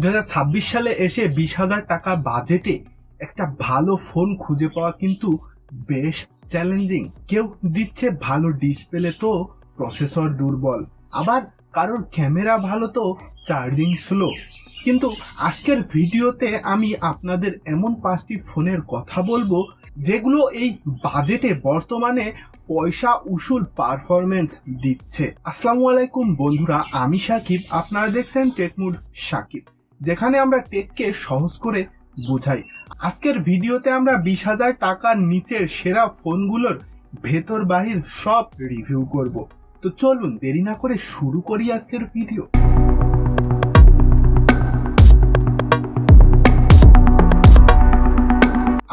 2026 সালে এসে 20,000 টাকা বাজেটে একটা ভালো ফোন খুঁজে পাওয়া কিন্তু বেশ চ্যালেঞ্জিং। কেউ দিচ্ছে ভালো ডিসপ্লে তো প্রসেসর দুর্বল, আবার কারোর ক্যামেরা ভালো তো চার্জিং স্লো। কিন্তু আজকের ভিডিওতে আমি আপনাদের এমন 5টি ফোনের কথা বলবো যেগুলো এই বাজেটে বর্তমানে পয়সা উসুল পারফরমেন্স দিচ্ছে। আসসালামু আলাইকুম বন্ধুরা, আমি সাকিব, আপনারা দেখছেন টেকমুড সাকিব, যেখানে আমরা টেককে সহজ করে বোঝাই। আজকের ভিডিওতে আমরা 20,000 টাকার নিচের সেরা ফোনগুলোর ভেতর বাহির সব রিভিউ করব। তো চলুন দেরি না করে শুরু করি আজকের ভিডিও।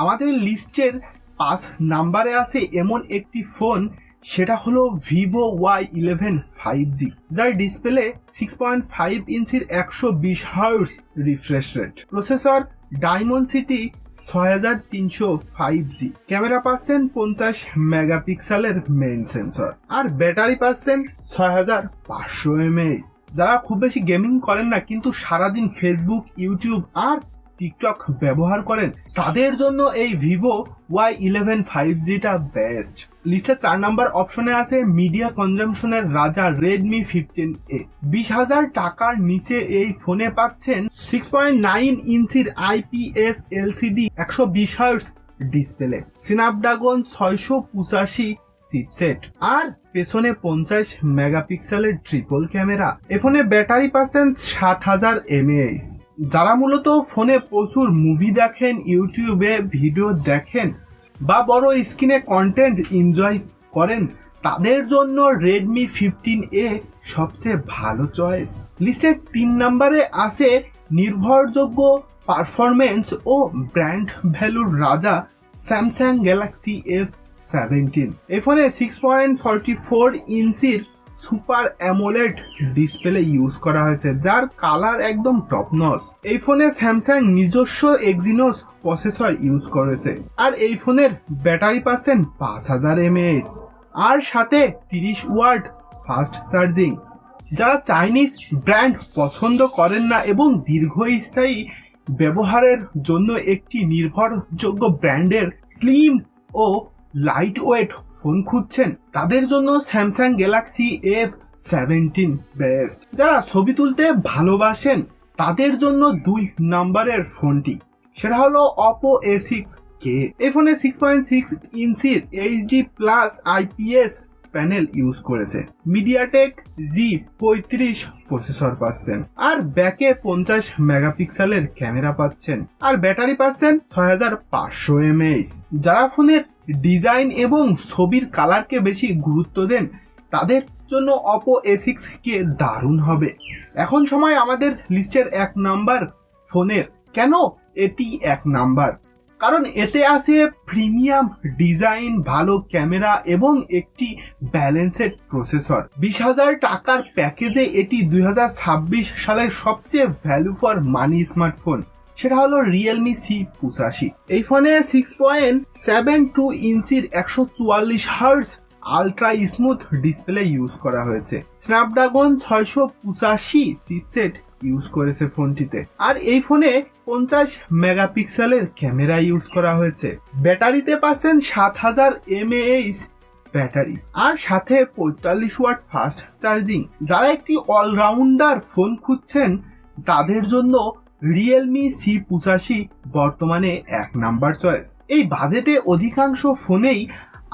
আমাদের লিস্টের 5 নাম্বারে আছে এমন একটি ফোন, সেটা হলো ভিভো Y11 5G, যার ডিসপ্লে 6.5 ইঞ্চির 120 hertz refresh rate, processor ডায়মন্ডসিটি 6305G, camera পাচ্ছেন 50 মেগাপিক্সেলের মেইন সেন্সর, আর ব্যাটারি পাচ্ছেন 6500 mAh। যারা খুব বেশি গেমিং করেন না কিন্তু সারাদিন ফেসবুক, ইউটিউব আর টিকটক ব্যবহার করেন, তাদের জন্য এই ভিভো Y11 5Gটা বেস্ট। লিস্টের 4 নাম্বার অপশনে আছে মিডিয়া কনজামশনের রাজা রেডমি 15A। 20,000 টাকার নিচে এই ফোনে পাচ্ছেন 6.9 ইঞ্চির IPS LCD 120 hertz display, Snapdragon 685 chipset, আর পেছনে 50 মেগাপিক্সেলের ট্রিপল ক্যামেরা। এ ফোনে ব্যাটারি পাচ্ছেন 7000 mAh। যারা মূলত ফোনে প্রচুর মুভি দেখেন, ইউটিউবে ভিডিও দেখেন বা বড় স্ক্রিনে কন্টেন্ট এনজয় করেন, তাদের জন্য রেডমি 15A সবচেয়ে ভালো চয়েস। লিস্টের 3 নম্বরে আছে নির্ভরযোগ্য পারফরমেন্স ও ব্র্যান্ড ভ্যালুর রাজা স্যামসাং গ্যালাক্সি F17। এই ফোনে 6.44 ইঞ্চির সুপার অ্যামোলেড ডিসপ্লে ইউজ করা হয়েছে, যার কালার একদম টপ নচ। এই ফোনে স্যামসাং নিজস্ব এক্সিনোস প্রসেসর ইউজ করেছে, আর এই ফোনের ব্যাটারি পাচ্ছেন 5000 mAh, আর সাথে 30 ওয়াট ফাস্ট চার্জিং। যারা চাইনিজ ব্র্যান্ড পছন্দ করেন না এবং দীর্ঘস্থায়ী ব্যবহারের জন্য একটি নির্ভরযোগ্য ব্র্যান্ডের স্লিম ও লাইট ওয়েট ফোন খুঁজছেন, তাদের জন্য স্যামসাং গ্যালাক্সি F17 বেস্ট। যারা ছবি তুলতে ভালোবাসেন তাদের জন্য 2 নম্বরের ফোনটি, সেটা হলো Oppo A6K। এই ফোনে 6.6 ইঞ্চির HD+ IPS প্যানেল ইউজ করেছে, মিডিয়াটেক G35 প্রসেসর পাচ্ছেন, আর ব্যাকে 50 মেগাপিক্সেলের ক্যামেরা পাচ্ছেন, আর ব্যাটারি পাচ্ছেন 6500 mAh। যারা ফোনের ডিজাইন এবং ছবির কালারকে বেশি গুরুত্ব দেন তাদের জন্য Oppo A6K দারুণ হবে। এখন সময় আমাদের লিস্টের 1 নাম্বার ফোনের। কেন এটি 1 নাম্বার? কারণ এতে আছে প্রিমিয়াম ডিজাইন, ভালো ক্যামেরা এবং একটি ব্যালেন্সড প্রসেসর। 20,000 টাকার প্যাকেজে এটি 2026 সালের সবচেয়ে ভ্যালু ফর মানি স্মার্টফোন, সেটা হলো রিয়েলমি C85। এই ফোনে 6.72 ইঞ্চির 144 hertz ultra smooth display use করা হয়েছে, স্ন্যাপড্রাগন 685 চিপসেট ইউজ করেছে ফোনটিতে, আর এই ফোনে 50 মেগাপিক্সেলের ক্যামেরা ইউজ করা হয়েছে। ব্যাটারিতে পাচ্ছেন 7000 mAh ব্যাটারি, আর সাথে 45 ওয়াট ফাস্ট চার্জিং। যারা একটি অলরাউন্ডার ফোন খুঁজছেন তাদের জন্য রিয়েলমি C85 বর্তমানে 1 নাম্বার চয়েস। এই বাজেটে অধিকাংশ ফোনেই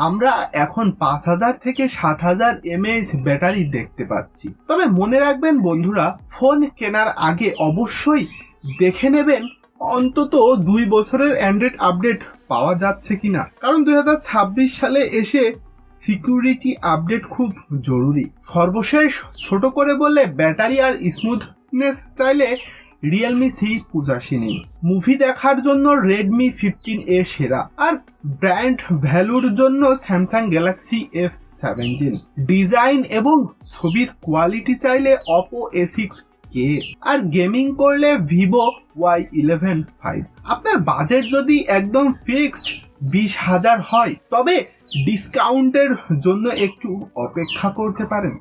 আমরা এখন 5000 থেকে 7000 mAh ব্যাটারি দেখতে পাচ্ছি। তবে মনে রাখবেন বন্ধুরা, ফোন কেনার আগে অবশ্যই দেখে নেবেন অন্তত 2 বছরের অ্যান্ড্রয়েড আপডেট পাওয়া যাচ্ছে কিনা, কারণ 2026 সালে এসে সিকিউরিটি আপডেট খুব জরুরি। সর্বশেষ ছোট করে বললে ব্যাটারি আর স্মুথনেস চাইলে রিয়েলমি C85 নিন। মুভি দেখার জন্য রেডমি 15A সেরা, আর ব্র্যান্ড ভ্যালুর জন্য স্যামসাং গ্যালাক্সি F17। ডিজাইন এবং ছবির কোয়ালিটি চাইলে Oppo A6K, আর গেমিং করলে ভিভো Y11 5। আপনার বাজেট যদি একদম ফিক্সড 20,000 হয়, তবে ডিসকাউন্টের জন্য একটু অপেক্ষা করতে পারেন।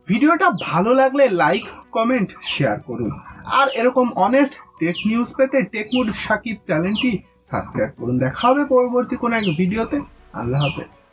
ভিডিওটা ভালো লাগলে লাইক, কমেন্ট, শেয়ার করুন। আর এরকম অনেস্ট টেক নিউজ পেতে টেকমুড সাকিব চ্যানেলটি সাবস্ক্রাইব করুন। দেখা হবে পরবর্তী কোনো এক ভিডিওতে। আল্লাহ হাফেজ।